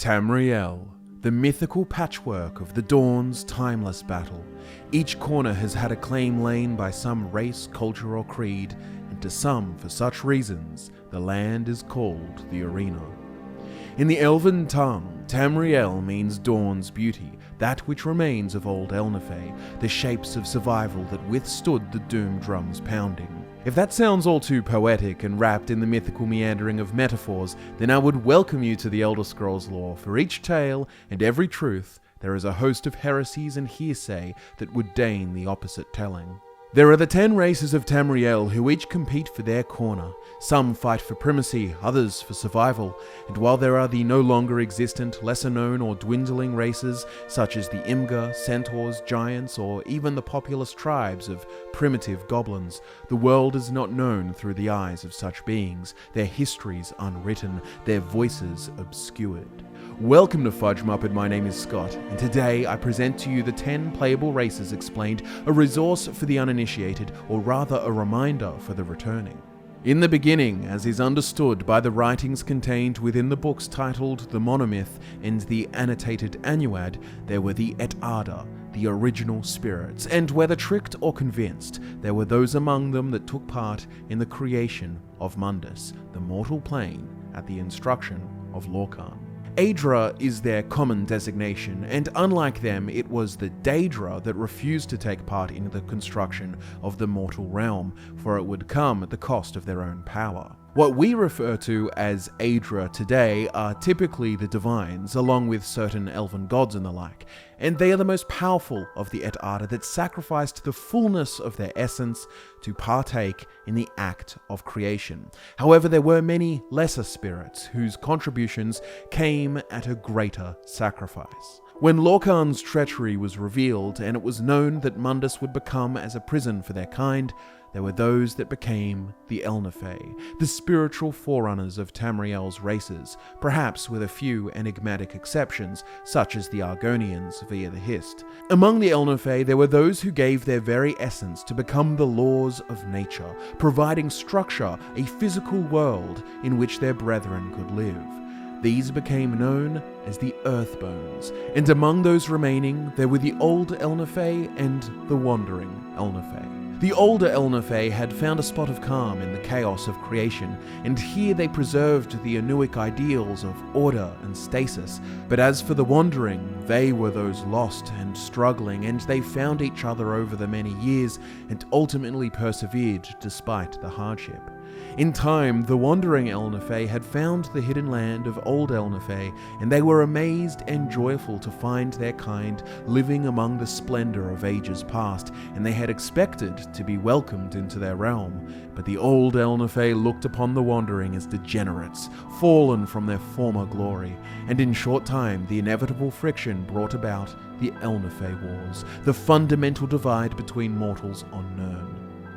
Tamriel, the mythical patchwork of the Dawn's timeless battle. Each corner has had a claim laid by some race, culture or creed, and to some, for such reasons, the land is called the arena. In the Elven tongue, Tamriel means Dawn's beauty, that which remains of old Ehlnofey, the shapes of survival that withstood the doom drum's pounding. If that sounds all too poetic and wrapped in the mythical meandering of metaphors, then I would welcome you to the Elder Scrolls lore. For each tale and every truth, there is a host of heresies and hearsay that would deign the opposite telling. There are the 10 races of Tamriel who each compete for their corner. Some fight for primacy, others for survival, and while there are the no longer existent, lesser known or dwindling races such as the Imgur, centaurs, giants, or even the populous tribes of primitive goblins, the world is not known through the eyes of such beings, their histories unwritten, their voices obscured. Welcome to Fudge Muppet, my name is Scott, and today I present to you the 10 Playable Races Explained, a resource for the uninitiated, or rather a reminder for the returning. In the beginning, as is understood by the writings contained within the books titled The Monomyth and the Annotated Annuad, there were the Et'ada, the original spirits, and whether tricked or convinced, there were those among them that took part in the creation of Mundus, the mortal plane, at the instruction of Lorkhan. Aedra is their common designation, and unlike them, it was the Daedra that refused to take part in the construction of the mortal realm, for it would come at the cost of their own power. What we refer to as Aedra today are typically the divines, along with certain elven gods and the like, and they are the most powerful of the Et'ada that sacrificed the fullness of their essence to partake in the act of creation. However, there were many lesser spirits whose contributions came at a greater sacrifice. When Lorkhan's treachery was revealed, and it was known that Mundus would become as a prison for their kind, there were those that became the Ehlnofey, the spiritual forerunners of Tamriel's races, perhaps with a few enigmatic exceptions, such as the Argonians via the Hist. Among the Ehlnofey, there were those who gave their very essence to become the laws of nature, providing structure, a physical world in which their brethren could live. These became known as the Earthbones, and among those remaining, there were the Old Ehlnofey and the Wandering Ehlnofey. The older Ehlnofey had found a spot of calm in the chaos of creation, and here they preserved the Anuic ideals of order and stasis. But as for the Wandering, they were those lost and struggling, and they found each other over the many years, and ultimately persevered despite the hardship. In time, the Wandering Ehlnofey had found the hidden land of Old Ehlnofey, and they were amazed and joyful to find their kind living among the splendor of ages past, and they had expected to be welcomed into their realm. But the Old Ehlnofey looked upon the Wandering as degenerates, fallen from their former glory, and in short time the inevitable friction brought about the Ehlnofey Wars, the fundamental divide between mortals on Nirn.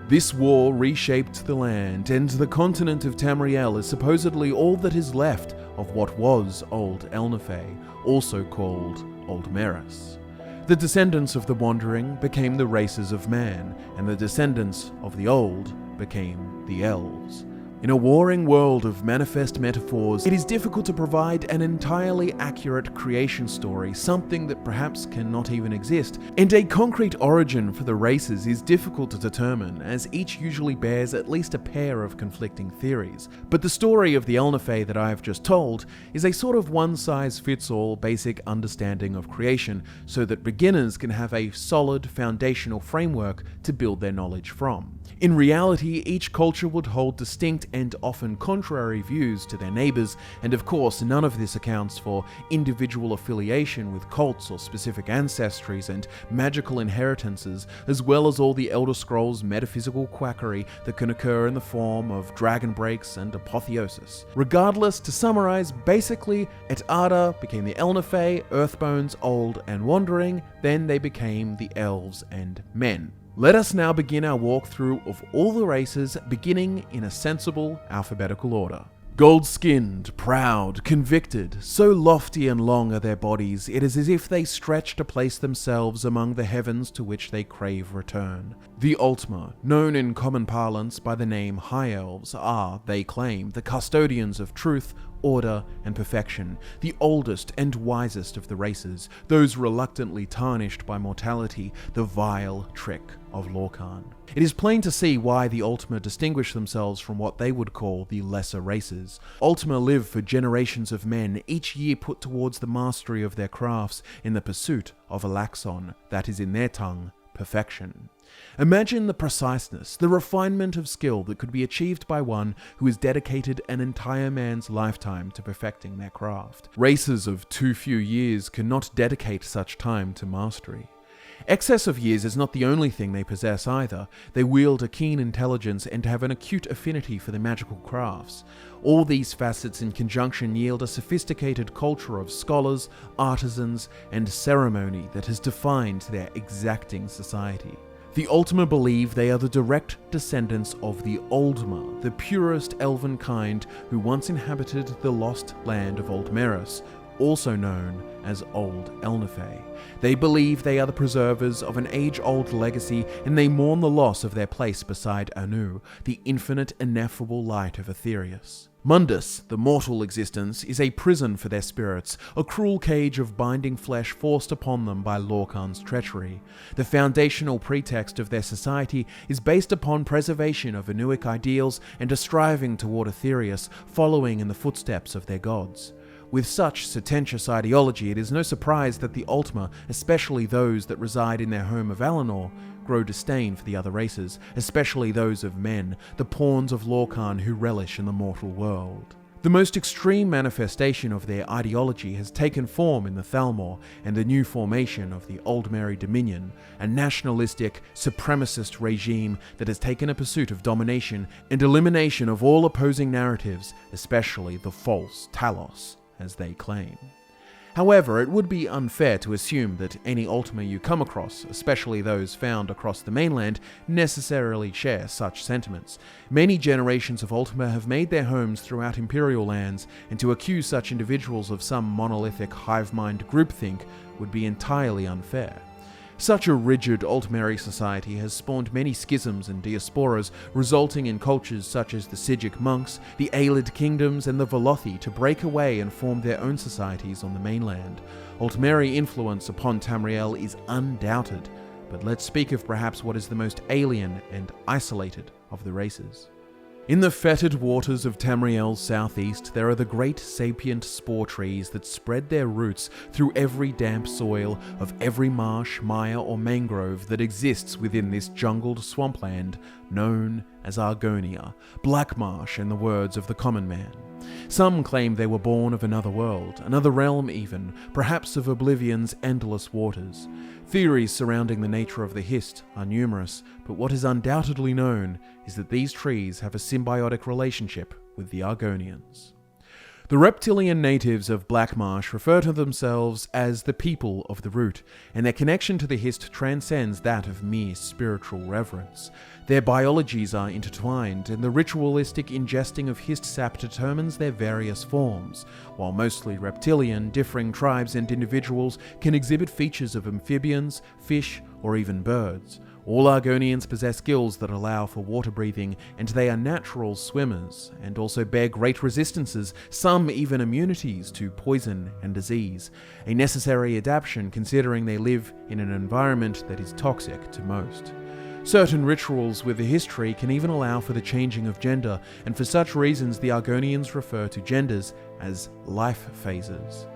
This war reshaped the land, and the continent of Tamriel is supposedly all that is left of what was Old Ehlnofey, also called Old Meris. The descendants of the Wandering became the races of man, and the descendants of the Old became the Elves. In a warring world of manifest metaphors, it is difficult to provide an entirely accurate creation story, something that perhaps cannot even exist, and a concrete origin for the races is difficult to determine, as each usually bears at least a pair of conflicting theories. But the story of the Ehlnofey that I have just told is a sort of one-size-fits-all basic understanding of creation, so that beginners can have a solid foundational framework to build their knowledge from. In reality, each culture would hold distinct and often contrary views to their neighbors, and of course none of this accounts for individual affiliation with cults or specific ancestries and magical inheritances, as well as all the Elder Scrolls metaphysical quackery that can occur in the form of dragon breaks and apotheosis. Regardless, to summarize, basically, Et'ada became the Ehlnofey, Earthbones, Old, and Wandering, then they became the Elves and Men. Let us now begin our walkthrough of all the races, beginning in a sensible alphabetical order. Gold-skinned, proud, convicted, so lofty and long are their bodies, it is as if they stretch to place themselves among the heavens to which they crave return. The Altmer, known in common parlance by the name High Elves, are, they claim, the custodians of truth, order, and perfection, the oldest and wisest of the races, those reluctantly tarnished by mortality, the vile trick of Lorkhan. It is plain to see why the Altmer distinguish themselves from what they would call the lesser races. Altmer live for generations of men, each year put towards the mastery of their crafts in the pursuit of Alaxon, that is in their tongue, perfection. Imagine the preciseness, the refinement of skill that could be achieved by one who has dedicated an entire man's lifetime to perfecting their craft. Races of too few years cannot dedicate such time to mastery. Excess of years is not the only thing they possess either. They wield a keen intelligence and have an acute affinity for the magical crafts. All these facets in conjunction yield a sophisticated culture of scholars, artisans, and ceremony that has defined their exacting society. The Altmer believe they are the direct descendants of the Oldmer, the purest elven kind who once inhabited the lost land of Aldmeris, also known as Old Ehlnofey. They believe they are the preservers of an age-old legacy, and they mourn the loss of their place beside Anu, the infinite ineffable light of Aetherius. Mundus, the mortal existence, is a prison for their spirits, a cruel cage of binding flesh forced upon them by Lorkhan's treachery. The foundational pretext of their society is based upon preservation of Anuic ideals and a striving toward Aetherius, following in the footsteps of their gods. With such sententious ideology, it is no surprise that the Altmer, especially those that reside in their home of Alinor, grow disdain for the other races, especially those of men, the pawns of Lorkhan who relish in the mortal world. The most extreme manifestation of their ideology has taken form in the Thalmor and the new formation of the Aldmeri Dominion, a nationalistic, supremacist regime that has taken a pursuit of domination and elimination of all opposing narratives, especially the false Talos, as they claim. However, it would be unfair to assume that any Altmer you come across, especially those found across the mainland, necessarily share such sentiments. Many generations of Altmer have made their homes throughout Imperial lands, and to accuse such individuals of some monolithic hive-mind groupthink would be entirely unfair. Such a rigid Altmeri society has spawned many schisms and diasporas, resulting in cultures such as the Sigic monks, the Aelid kingdoms, and the Velothi to break away and form their own societies on the mainland. Altmeri influence upon Tamriel is undoubted, but let's speak of perhaps what is the most alien and isolated of the races. In the fetid waters of Tamriel's southeast, there are the great sapient spore trees that spread their roots through every damp soil of every marsh, mire, or mangrove that exists within this jungled swampland known as Argonia, Black Marsh in the words of the common man. Some claim they were born of another world, another realm even, perhaps of Oblivion's endless waters. Theories surrounding the nature of the Hist are numerous, but what is undoubtedly known is that these trees have a symbiotic relationship with the Argonians. The reptilian natives of Black Marsh refer to themselves as the people of the root, and their connection to the Hist transcends that of mere spiritual reverence. Their biologies are intertwined, and the ritualistic ingesting of Hist sap determines their various forms. While mostly reptilian, differing tribes and individuals can exhibit features of amphibians, fish, or even birds. All Argonians possess skills that allow for water breathing, and they are natural swimmers, and also bear great resistances, some even immunities to poison and disease, a necessary adaptation considering they live in an environment that is toxic to most. Certain rituals with a history can even allow for the changing of gender, and for such reasons the Argonians refer to genders as life phases.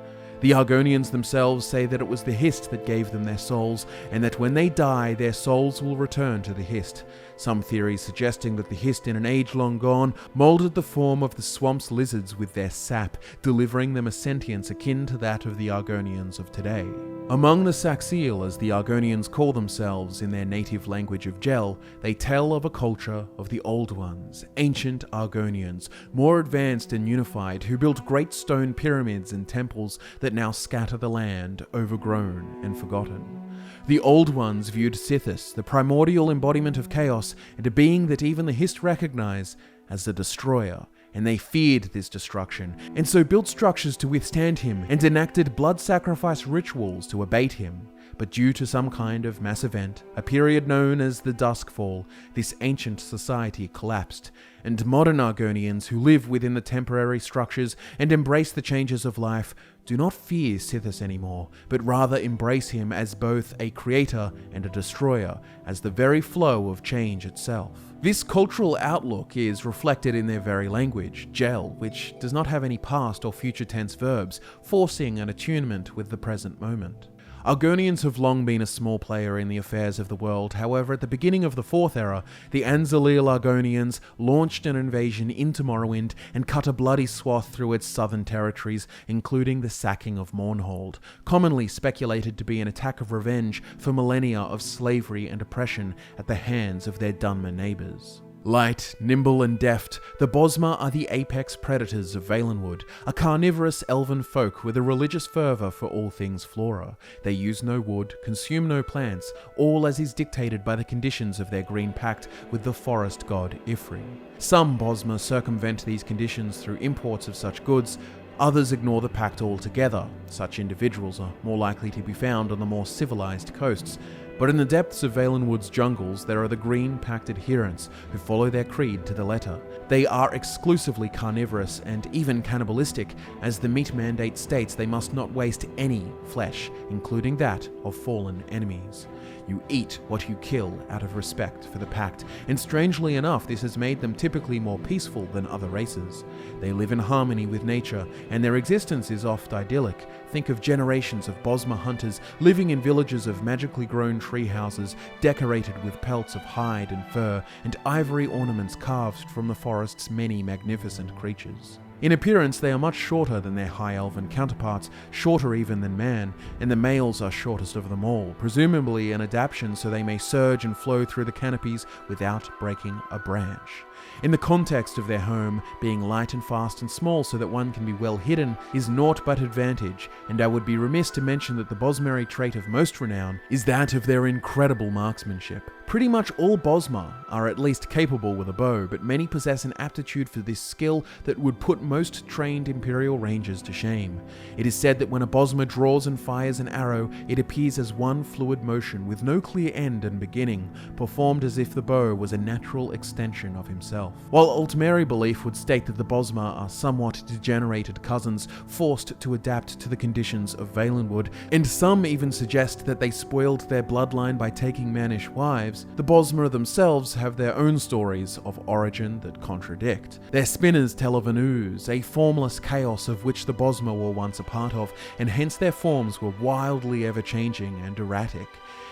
The Argonians themselves say that it was the Hist that gave them their souls, and that when they die, their souls will return to the Hist. Some theories suggesting that the Hist in an age long gone moulded the form of the swamp's lizards with their sap, delivering them a sentience akin to that of the Argonians of today. Among the Saxhleel, as the Argonians call themselves in their native language of Gel, they tell of a culture of the Old Ones, ancient Argonians, more advanced and unified, who built great stone pyramids and temples that now scatter the land, overgrown and forgotten. The Old Ones viewed Sithis, the primordial embodiment of chaos, and a being that even the Hist recognize as the Destroyer, and they feared this destruction, and so built structures to withstand him, and enacted blood sacrifice rituals to abate him. but due to some kind of mass event, a period known as the Duskfall, this ancient society collapsed, and modern Argonians who live within the temporary structures and embrace the changes of life do not fear Sithis anymore, but rather embrace him as both a creator and a destroyer, as the very flow of change itself. This cultural outlook is reflected in their very language, Gel, which does not have any past or future tense verbs, forcing an attunement with the present moment. Argonians have long been a small player in the affairs of the world. However, at the beginning of the Fourth Era, the Saxhleel Argonians launched an invasion into Morrowind and cut a bloody swath through its southern territories, including the sacking of Mournhold, commonly speculated to be an attack of revenge for millennia of slavery and oppression at the hands of their Dunmer neighbours. Light, nimble and deft, the Bosmer are the apex predators of Valenwood, a carnivorous elven folk with a religious fervour for all things flora. They use no wood, consume no plants, all as is dictated by the conditions of their green pact with the forest god Ifri. Some Bosmer circumvent these conditions through imports of such goods, others ignore the pact altogether. Such individuals are more likely to be found on the more civilized coasts, but in the depths of Valenwood's jungles there are the Green Pact adherents who follow their creed to the letter. They are exclusively carnivorous and even cannibalistic, as the meat mandate states they must not waste any flesh, including that of fallen enemies. You eat what you kill out of respect for the pact, and strangely enough this has made them typically more peaceful than other races. They live in harmony with nature, and their existence is oft idyllic. Think of generations of Bosmer hunters living in villages of magically grown tree houses decorated with pelts of hide and fur and ivory ornaments carved from the forest's many magnificent creatures. In appearance, they are much shorter than their high elven counterparts, shorter even than man, and the males are shortest of them all, presumably an adaptation so they may surge and flow through the canopies without breaking a branch. In the context of their home, being light and fast and small so that one can be well hidden is naught but advantage, and I would be remiss to mention that the Bosmeri trait of most renown is that of their incredible marksmanship. Pretty much all Bosmer are at least capable with a bow, but many possess an aptitude for this skill that would put most trained Imperial rangers to shame. It is said that when a Bosmer draws and fires an arrow, it appears as one fluid motion with no clear end and beginning, performed as if the bow was a natural extension of himself. While Altmeri belief would state that the Bosmer are somewhat degenerated cousins forced to adapt to the conditions of Valenwood, and some even suggest that they spoiled their bloodline by taking mannish wives, the Bosmer themselves have their own stories of origin that contradict. Their spinners tell of an ooze, a formless chaos of which the Bosmer were once a part of, and hence their forms were wildly ever-changing and erratic.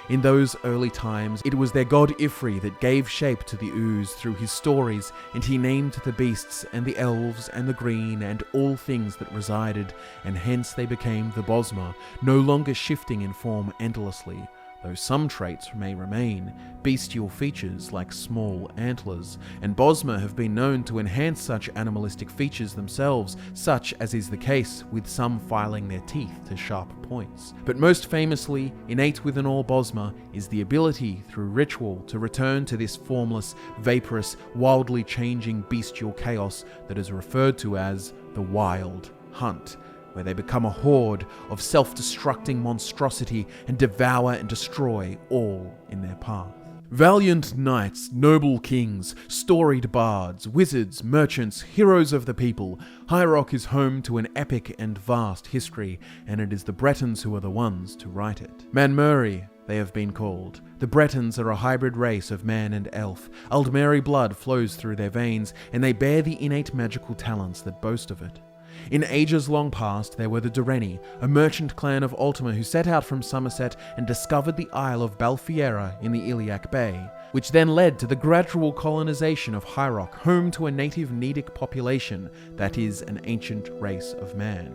In those early times, it was their god Ifri that gave shape to the ooze through his stories, and he named the beasts and the elves and the green and all things that resided, and hence they became the Bosmer, no longer shifting in form endlessly. Though some traits may remain, bestial features like small antlers, and Bosmer have been known to enhance such animalistic features themselves, such as is the case with some filing their teeth to sharp points. But most famously, innate within all Bosmer is the ability through ritual to return to this formless, vaporous, wildly changing bestial chaos that is referred to as the Wild Hunt, where they become a horde of self-destructing monstrosity and devour and destroy all in their path. Valiant knights, noble kings, storied bards, wizards, merchants, heroes of the people, High Rock is home to an epic and vast history, and it is the Bretons who are the ones to write it. Manmer, they have been called. The Bretons are a hybrid race of man and elf. Altmeri blood flows through their veins, and they bear the innate magical talents that boast of it. In ages long past, there were the Dureni, a merchant clan of Altmer who set out from Somerset and discovered the Isle of Balfiera in the Iliac Bay, which then led to the gradual colonization of High Rock, home to a native Nedic population that is an ancient race of man.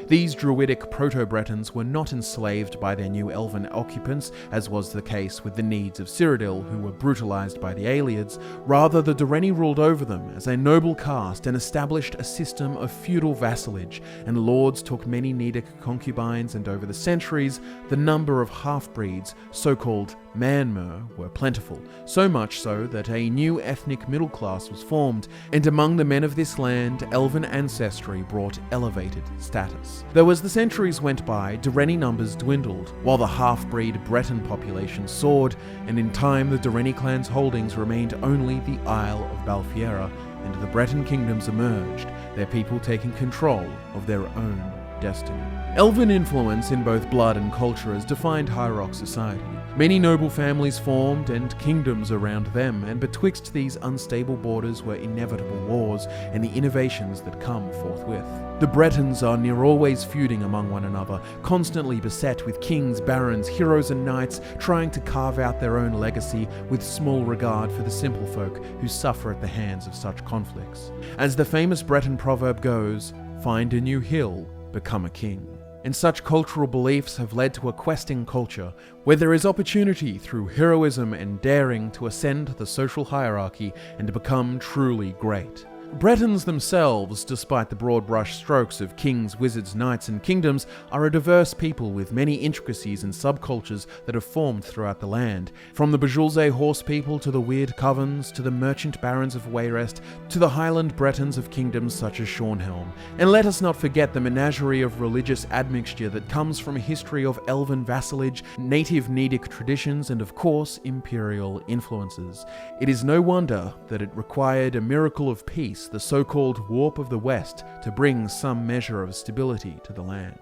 These druidic proto-Bretons were not enslaved by their new elven occupants, as was the case with the Needs of Cyrodiil, who were brutalized by the Aelids. Rather, the Dureni ruled over them as a noble caste and established a system of feudal vassalage, and lords took many Nedic concubines, and over the centuries, the number of half-breeds, so-called Manmer were plentiful, so much so that a new ethnic middle class was formed, and among the men of this land, elven ancestry brought elevated status. Though as the centuries went by, Durrani numbers dwindled, while the half-breed Breton population soared, and in time the Durrani clan's holdings remained only the Isle of Balfiera, and the Breton kingdoms emerged, their people taking control of their own destiny. Elven influence in both blood and culture has defined High Rock society. Many noble families formed and kingdoms around them, and betwixt these unstable borders were inevitable wars and the innovations that come forthwith. The Bretons are near always feuding among one another, constantly beset with kings, barons, heroes and knights, trying to carve out their own legacy with small regard for the simple folk who suffer at the hands of such conflicts. As the famous Breton proverb goes, "Find a new hill, become a king." And such cultural beliefs have led to a questing culture, where there is opportunity through heroism and daring to ascend the social hierarchy and become truly great. Bretons themselves, despite the broad brush strokes of kings, wizards, knights and kingdoms, are a diverse people with many intricacies and subcultures that have formed throughout the land. From the Bajulze horse people to the weird covens, to the merchant barons of Wayrest, to the highland Bretons of kingdoms such as Shornhelm. And let us not forget the menagerie of religious admixture that comes from a history of elven vassalage, native Nedic traditions and of course imperial influences. It is no wonder that it required a miracle of peace, the so-called Warp of the West, to bring some measure of stability to the land.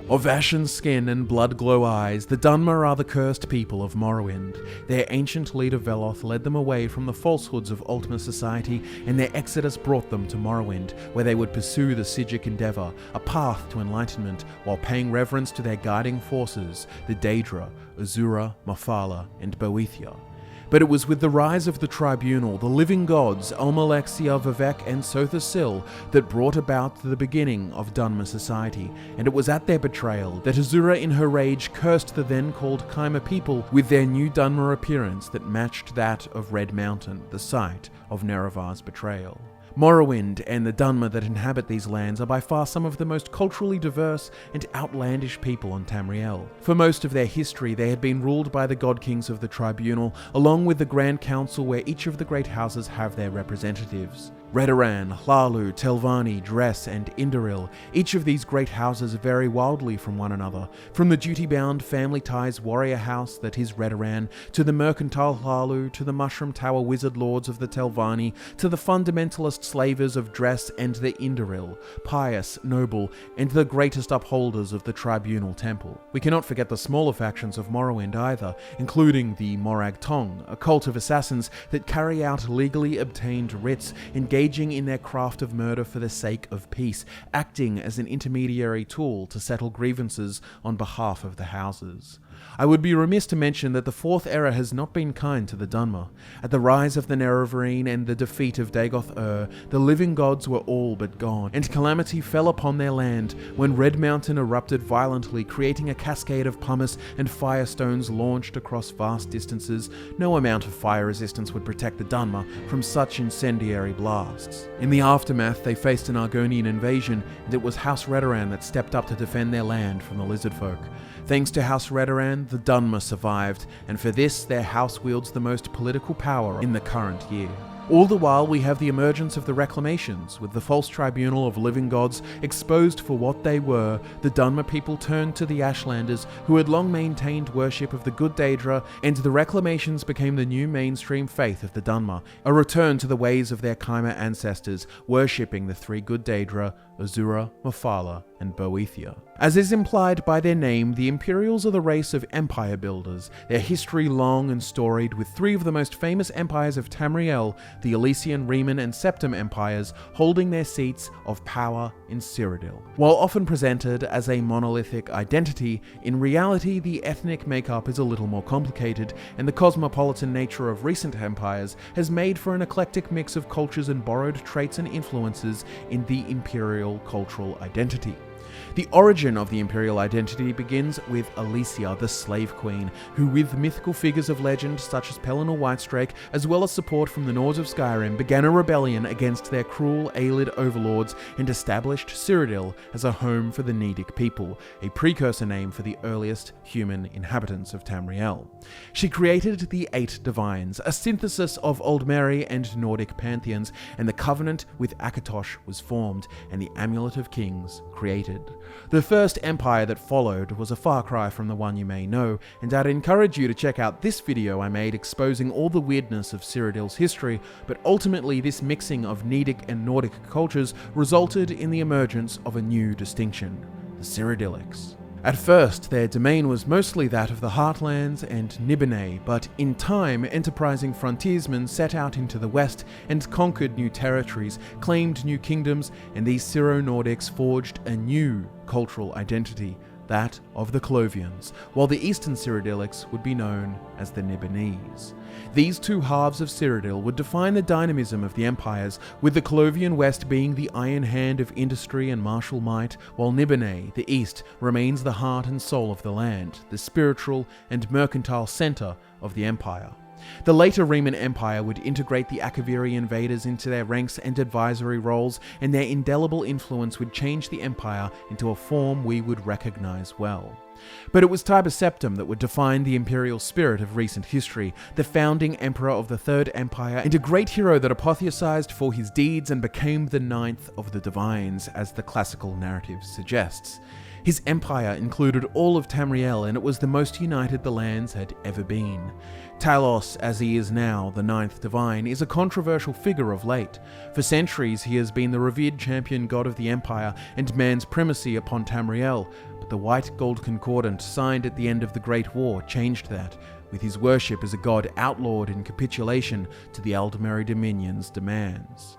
Of ashen skin and blood-glow eyes, the Dunmer are the cursed people of Morrowind. Their ancient leader Veloth led them away from the falsehoods of Altmer society, and their exodus brought them to Morrowind, where they would pursue the Sigic endeavour, a path to enlightenment, while paying reverence to their guiding forces, the Daedra, Azura, Mafala, and Boethia. But it was with the rise of the Tribunal, the living gods, Almalexia, Vivek, and Sotha-Sil, that brought about the beginning of Dunmer society, and it was at their betrayal that Azura in her rage cursed the then-called Khyma people with their new Dunmer appearance that matched that of Red Mountain, the site of Nerevar's betrayal. Morrowind and the Dunmer that inhabit these lands are by far some of the most culturally diverse and outlandish people on Tamriel. For most of their history, they had been ruled by the god kings of the Tribunal, along with the Grand Council where each of the great houses have their representatives. Redoran, Hlalu, Telvanni, Dress, and Indoril. Each of these great houses vary wildly from one another, from the duty-bound family ties warrior house that is Redoran, to the mercantile Hlalu, to the Mushroom Tower wizard lords of the Telvanni, to the fundamentalist slavers of Dress and the Indoril, pious, noble, and the greatest upholders of the Tribunal Temple. We cannot forget the smaller factions of Morrowind either, including the Morag Tong, a cult of assassins that carry out legally obtained writs, engaging in their craft of murder for the sake of peace, acting as an intermediary tool to settle grievances on behalf of the houses. I would be remiss to mention that the Fourth Era has not been kind to the Dunmer. At the rise of the Nerevarine and the defeat of Dagoth-Ur, the living gods were all but gone, and calamity fell upon their land when Red Mountain erupted violently, creating a cascade of pumice and firestones launched across vast distances. No amount of fire resistance would protect the Dunmer from such incendiary blasts. In the aftermath, they faced an Argonian invasion, and it was House Redoran that stepped up to defend their land from the lizard folk. Thanks to House Redoran, the Dunmer survived, and for this their house wields the most political power in the current year. All the while we have the emergence of the Reclamations, with the false tribunal of living gods exposed for what they were. The Dunmer people turned to the Ashlanders, who had long maintained worship of the good Daedra, and the Reclamations became the new mainstream faith of the Dunmer, a return to the ways of their Khyma ancestors, worshipping the three good Daedra, Azura, Mafala, and Boethia. As is implied by their name, the Imperials are the race of empire builders, their history long and storied, with three of the most famous empires of Tamriel, the Elysian, Riemann, and Septim empires, holding their seats of power in Cyrodiil. While often presented as a monolithic identity, in reality the ethnic makeup is a little more complicated, and the cosmopolitan nature of recent empires has made for an eclectic mix of cultures and borrowed traits and influences in the imperial cultural identity. The origin of the Imperial identity begins with Alesia, the Slave Queen, who with mythical figures of legend such as Pelennor Whitestrake, as well as support from the Nords of Skyrim, began a rebellion against their cruel Aelid overlords and established Cyrodiil as a home for the Nedic people, a precursor name for the earliest human inhabitants of Tamriel. She created the 8 Divines, a synthesis of Aldmeri and Nordic pantheons, and the covenant with Akatosh was formed, and the Amulet of Kings created. The first empire that followed was a far cry from the one you may know, and I'd encourage you to check out this video I made exposing all the weirdness of Cyrodiil's history, but ultimately this mixing of Nedic and Nordic cultures resulted in the emergence of a new distinction, the Cyrodiilics. At first, their domain was mostly that of the Heartlands and Nibene, but in time, enterprising frontiersmen set out into the west and conquered new territories, claimed new kingdoms, and these Cyro-Nordics forged a new cultural identity, that of the Clovians, while the eastern Cyrodiilics would be known as the Nibenese. These two halves of Cyrodiil would define the dynamism of the empires, with the Clovian west being the iron hand of industry and martial might, while Nibene, the east, remains the heart and soul of the land, the spiritual and mercantile centre of the empire. The later Riemann Empire would integrate the Akaviri invaders into their ranks and advisory roles, and their indelible influence would change the empire into a form we would recognize well. But it was Tiber Septim that would define the imperial spirit of recent history, the founding emperor of the Third Empire, and a great hero that apotheosized for his deeds and became the 9th of the Divines, as the classical narrative suggests. His empire included all of Tamriel, and it was the most united the lands had ever been. Talos, as he is now, the 9th Divine, is a controversial figure of late. For centuries he has been the revered champion god of the empire and man's primacy upon Tamriel, but the White Gold Concordant signed at the end of the Great War changed that, with his worship as a god outlawed in capitulation to the Aldmeri Dominion's demands.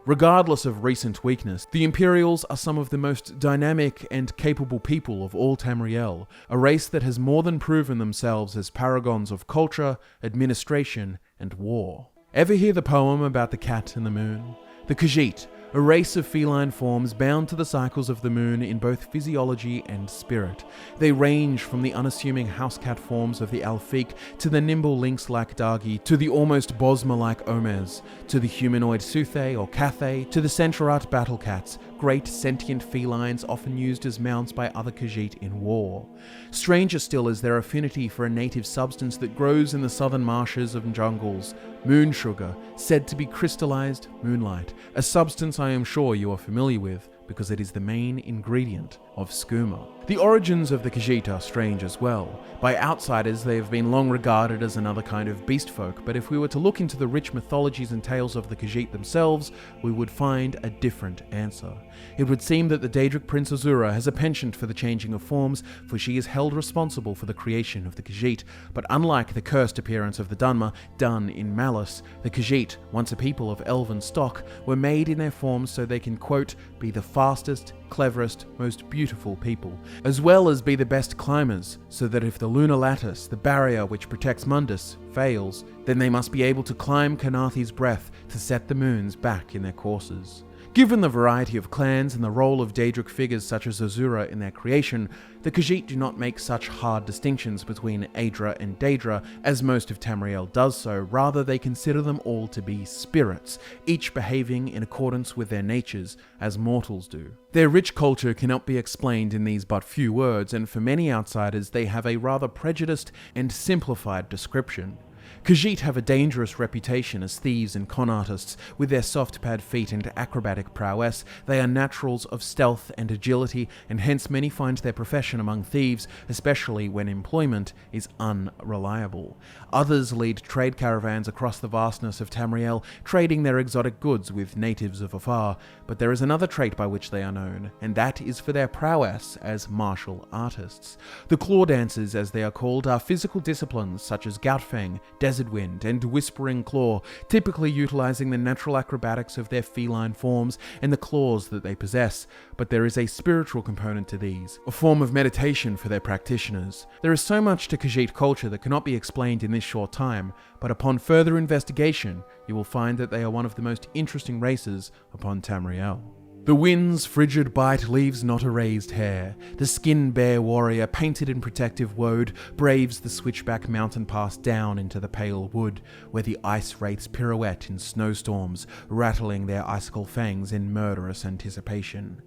Regardless of recent weakness, the Imperials are some of the most dynamic and capable people of all Tamriel, a race that has more than proven themselves as paragons of culture, administration, and war. Ever hear the poem about the cat and the moon? The Khajiit, a race of feline forms bound to the cycles of the moon in both physiology and spirit. They range from the unassuming housecat forms of the Alfiq to the nimble lynx-like Dagi, to the almost Bosmer-like Omez, to the humanoid Suthe or Cathay, to the Centaurat battle cats, great sentient felines often used as mounts by other Khajiit in war. Stranger still is their affinity for a native substance that grows in the southern marshes and jungles, moon sugar, said to be crystallized moonlight, a substance I am sure you are familiar with because it is the main ingredient of skooma. The origins of the Khajiit are strange as well. By outsiders, they have been long regarded as another kind of beast folk, but if we were to look into the rich mythologies and tales of the Khajiit themselves, we would find a different answer. It would seem that the Daedric Prince Azura has a penchant for the changing of forms, for she is held responsible for the creation of the Khajiit, but unlike the cursed appearance of the Dunmer, done in malice, the Khajiit, once a people of elven stock, were made in their forms so they can, quote, be the fastest, cleverest, most beautiful people, as well as be the best climbers, so that if the lunar lattice, the barrier which protects Mundus, fails, then they must be able to climb Kanathi's breath to set the moons back in their courses. Given the variety of clans and the role of Daedric figures such as Azura in their creation, the Khajiit do not make such hard distinctions between Aedra and Daedra as most of Tamriel does so, rather they consider them all to be spirits, each behaving in accordance with their natures, as mortals do. Their rich culture cannot be explained in these but few words, and for many outsiders they have a rather prejudiced and simplified description. Khajiit have a dangerous reputation as thieves and con artists. With their soft-pad feet and acrobatic prowess, they are naturals of stealth and agility, and hence many find their profession among thieves, especially when employment is unreliable. Others lead trade caravans across the vastness of Tamriel, trading their exotic goods with natives of afar, but there is another trait by which they are known, and that is for their prowess as martial artists. The claw dancers, as they are called, are physical disciplines such as Goutfang, Desert Wind, and Whispering Claw, typically utilizing the natural acrobatics of their feline forms and the claws that they possess, but there is a spiritual component to these, a form of meditation for their practitioners. There is so much to Khajiit culture that cannot be explained in this short time, but upon further investigation, you will find that they are one of the most interesting races upon Tamriel. The wind's frigid bite leaves not a raised hair. The skin-bare warrior, painted in protective woad, braves the switchback mountain pass down into the pale wood, where the ice wraiths pirouette in snowstorms, rattling their icicle fangs in murderous anticipation.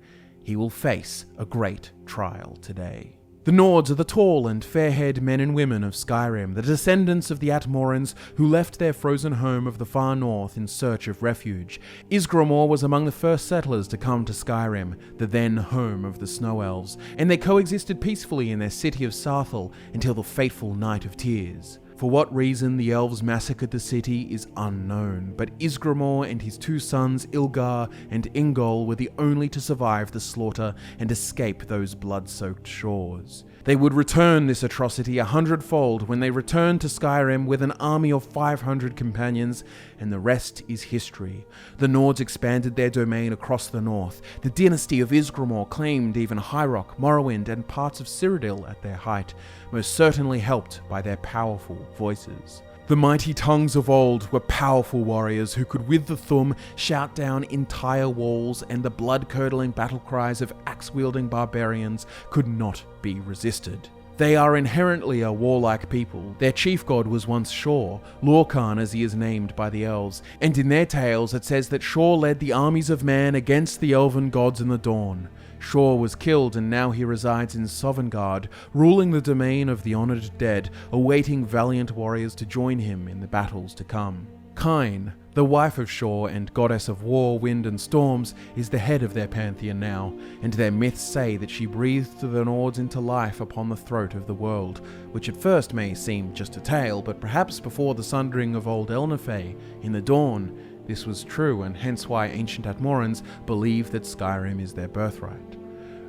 He will face a great trial today. The Nords are the tall and fair-haired men and women of Skyrim, the descendants of the Atmorans who left their frozen home of the far north in search of refuge. Ysgramor was among the first settlers to come to Skyrim, the then home of the Snow Elves, and they coexisted peacefully in their city of Saxhleel until the fateful Night of Tears. For what reason the Elves massacred the city is unknown, but Ysgramor and his two sons Ilgar and Ingol were the only to survive the slaughter and escape those blood-soaked shores. They would return this atrocity 100-fold when they returned to Skyrim with an army of 500 companions, and the rest is history. The Nords expanded their domain across the north. The dynasty of Ysgramor claimed even High Rock, Morrowind, and parts of Cyrodiil at their height, most certainly helped by their powerful voices. The mighty tongues of old were powerful warriors who could with the thumb shout down entire walls, and the blood-curdling battle cries of axe-wielding barbarians could not be resisted. They are inherently a warlike people. Their chief god was once Shor, Lorkhan as he is named by the elves, and in their tales it says that Shor led the armies of man against the elven gods in the dawn. Shor was killed and now he resides in Sovngarde, ruling the domain of the honoured dead, awaiting valiant warriors to join him in the battles to come. Kyne, the wife of Shor and goddess of war, wind and storms, is the head of their pantheon now, and their myths say that she breathed the Nords into life upon the throat of the world, which at first may seem just a tale, but perhaps before the sundering of old Ehlnofey in the dawn, this was true, and hence why ancient Atmorans believe that Skyrim is their birthright.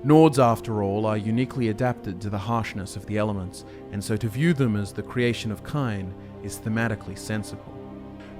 Nords, after all, are uniquely adapted to the harshness of the elements, and so to view them as the creation of Kyne is thematically sensible.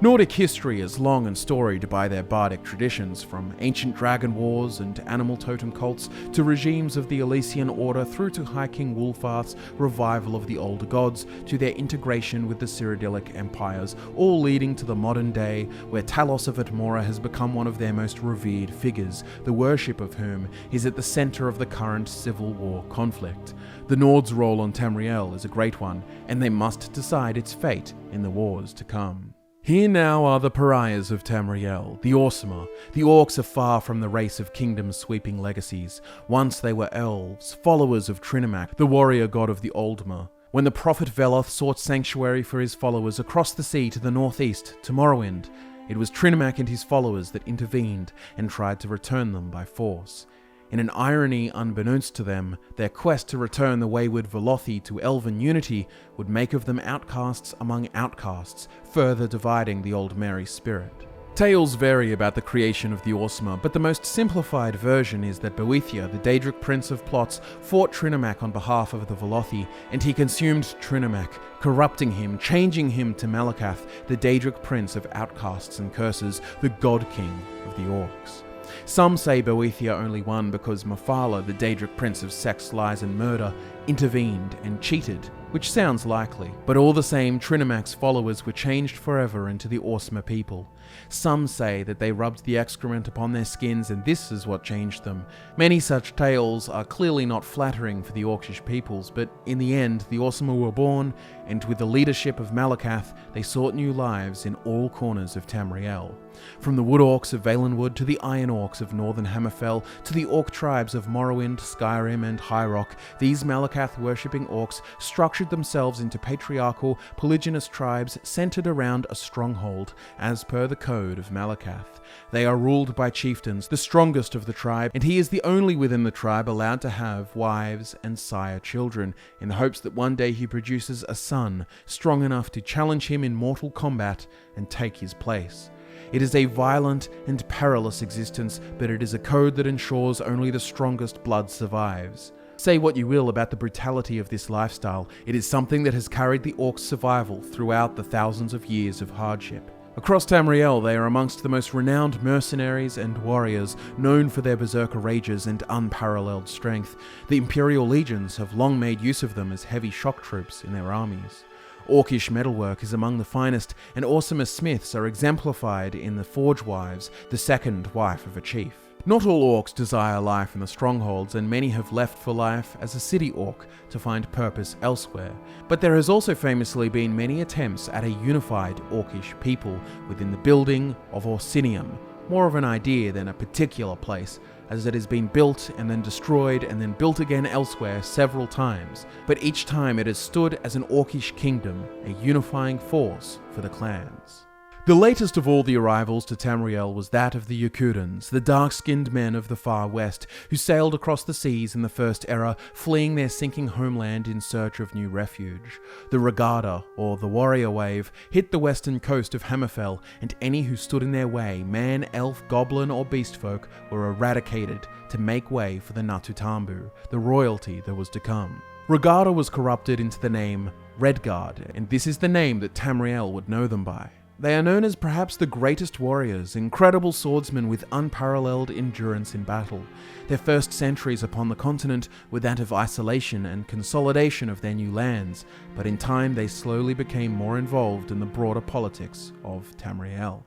Nordic history is long and storied by their bardic traditions, from ancient dragon wars and animal totem cults to regimes of the Elysian Order, through to High King Wulfarth's revival of the older gods, to their integration with the Cyrodiilic empires, all leading to the modern day, where Talos of Atmora has become one of their most revered figures, the worship of whom is at the centre of the current civil war conflict. The Nords' role on Tamriel is a great one, and they must decide its fate in the wars to come. Here now are the pariahs of Tamriel, the Orsimer. The Orcs are far from the race of kingdom-sweeping legacies. Once they were elves, followers of Trinimac, the warrior god of the Altmer. When the prophet Veloth sought sanctuary for his followers across the sea to the northeast, to Morrowind, it was Trinimac and his followers that intervened and tried to return them by force. In an irony unbeknownst to them, their quest to return the wayward Velothi to elven unity would make of them outcasts among outcasts, further dividing the old merry spirit. Tales vary about the creation of the Orsimer, but the most simplified version is that Boethia, the Daedric prince of plots, fought Trinimac on behalf of the Velothi, and he consumed Trinimac, corrupting him, changing him to Malakath, the Daedric prince of outcasts and curses, the god king of the Orcs. Some say Boethia only won because Mephala, the Daedric prince of sex, lies and murder, intervened and cheated, which sounds likely, but all the same, Trinimac's followers were changed forever into the Orsimer people. Some say that they rubbed the excrement upon their skins and this is what changed them. Many such tales are clearly not flattering for the Orcish peoples, but in the end, the Orsimer were born, and with the leadership of Malakath, they sought new lives in all corners of Tamriel. From the Wood Orcs of Valenwood to the Iron Orcs of Northern Hammerfell to the Orc tribes of Morrowind, Skyrim and High Rock, these Malakath-worshipping Orcs structured themselves into patriarchal, polygynous tribes centered around a stronghold, as per the code of Malakath. They are ruled by chieftains, the strongest of the tribe, and he is the only within the tribe allowed to have wives and sire children, in the hopes that one day he produces a son strong enough to challenge him in mortal combat and take his place. It is a violent and perilous existence, but it is a code that ensures only the strongest blood survives. Say what you will about the brutality of this lifestyle, it is something that has carried the Orcs' survival throughout the thousands of years of hardship. Across Tamriel, they are amongst the most renowned mercenaries and warriors, known for their berserker rages and unparalleled strength. The Imperial legions have long made use of them as heavy shock troops in their armies. Orcish metalwork is among the finest, and Orsimer smiths are exemplified in the Forge Wives, the second wife of a chief. Not all orcs desire life in the strongholds, and many have left for life as a city orc to find purpose elsewhere. But there has also famously been many attempts at a unified orcish people within the building of Orsinium, more of an idea than a particular place, as it has been built and then destroyed and then built again elsewhere several times, but each time it has stood as an orcish kingdom, a unifying force for the clans. The latest of all the arrivals to Tamriel was that of the Yokudans, the dark-skinned men of the far west, who sailed across the seas in the First Era, fleeing their sinking homeland in search of new refuge. The Regarda, or the warrior wave, hit the western coast of Hammerfell, and any who stood in their way, man, elf, goblin, or beastfolk, were eradicated to make way for the Natutambu, the royalty that was to come. Regarda was corrupted into the name Redguard, and this is the name that Tamriel would know them by. They are known as perhaps the greatest warriors, incredible swordsmen with unparalleled endurance in battle. Their first centuries upon the continent were that of isolation and consolidation of their new lands, but in time they slowly became more involved in the broader politics of Tamriel.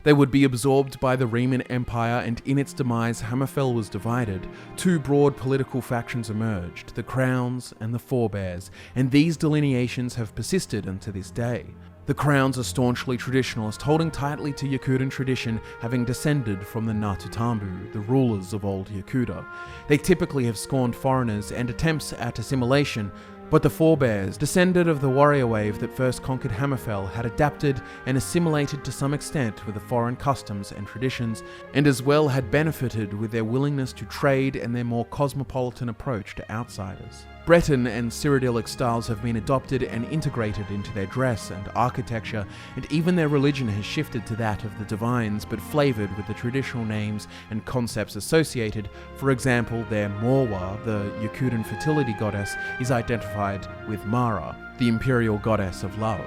They would be absorbed by the Riemann Empire, and in its demise Hammerfell was divided. Two broad political factions emerged, the Crowns and the Forebears, and these delineations have persisted unto this day. The Crowns are staunchly traditionalist, holding tightly to Yokudan tradition, having descended from the Natutambu, the rulers of old Yokuda. They typically have scorned foreigners and attempts at assimilation, but the Forebears, descended of the warrior wave that first conquered Hammerfell, had adapted and assimilated to some extent with the foreign customs and traditions, and as well had benefited with their willingness to trade and their more cosmopolitan approach to outsiders. Breton and Cyrodiilic styles have been adopted and integrated into their dress and architecture, and even their religion has shifted to that of the divines, but flavoured with the traditional names and concepts associated. For example, their Morwa, the Yokudan fertility goddess, is identified with Mara, the imperial goddess of love.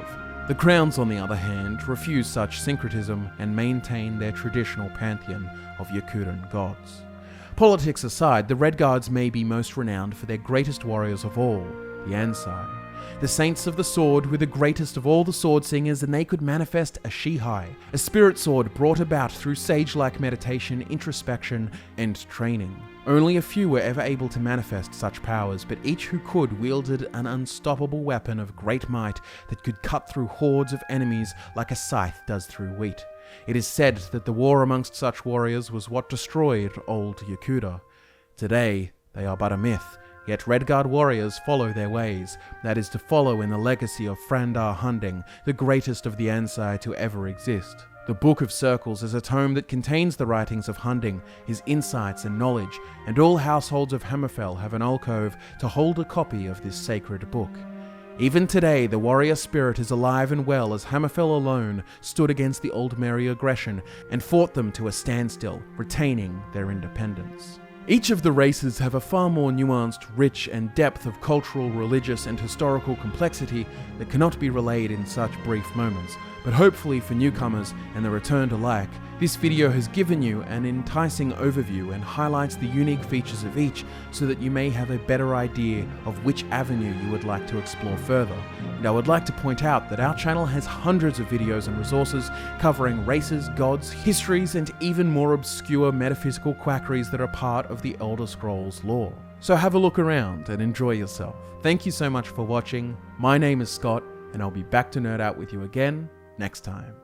The Crowns, on the other hand, refuse such syncretism and maintain their traditional pantheon of Yokudan gods. Politics aside, the Redguards may be most renowned for their greatest warriors of all, the Ansai. The Saints of the Sword were the greatest of all the sword singers, and they could manifest a Shihai, a spirit sword brought about through sage-like meditation, introspection, and training. Only a few were ever able to manifest such powers, but each who could wielded an unstoppable weapon of great might that could cut through hordes of enemies like a scythe does through wheat. It is said that the war amongst such warriors was what destroyed old Yokuda. Today, they are but a myth, yet Redguard warriors follow their ways, that is to follow in the legacy of Frandar Hunding, the greatest of the Ansai to ever exist. The Book of Circles is a tome that contains the writings of Hunding, his insights and knowledge, and all households of Hammerfell have an alcove to hold a copy of this sacred book. Even today, the warrior spirit is alive and well, as Hammerfell alone stood against the Altmer aggression and fought them to a standstill, retaining their independence. Each of the races have a far more nuanced, rich, and depth of cultural, religious, and historical complexity that cannot be relayed in such brief moments, but hopefully for newcomers and the returned alike, this video has given you an enticing overview and highlights the unique features of each so that you may have a better idea of which avenue you would like to explore further. And I would like to point out that our channel has hundreds of videos and resources covering races, gods, histories, and even more obscure metaphysical quackeries that are part of the Elder Scrolls lore. So have a look around and enjoy yourself. Thank you so much for watching. My name is Scott, and I'll be back to nerd out with you again next time.